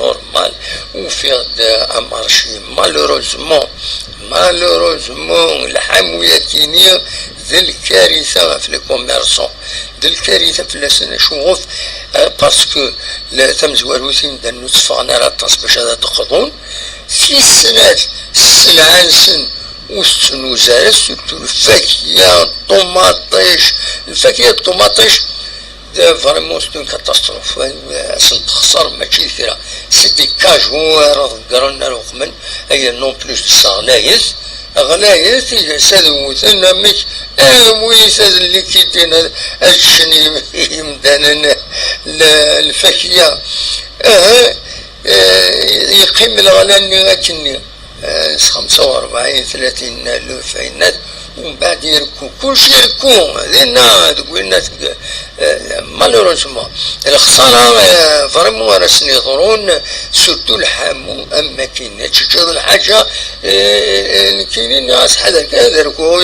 نورمال وفيه ان مارشي مالوروزمون الحمويه كينيه ذي الكارثه في لي كوميرسون ذي الكارثه في الناس نشوف باسكو لا تمزواروتين دا نتفقنا على باش هذا تقضون في السنات السلعه نسن والسنوزات سورتو الفاكهه الطوماطيش فريمون سيت اون كاتاستروف تخسر ماشي كثيره سيتي كاجو راه قرنا رقما هي نون بلوس غلايز سادوثنا مش ويس اللي كيتين الشني يمدانا الفاكهه يقيم الغلان لكن 45 30 ألف عينات ومن بعد يركو كلشي يركو هذينا تقول الناس مالوروزمون الخسارة فريمون راس يضرون سورتو الحامو اما كاين تشوف الحاجة كاينين ناس حدا كذا يركو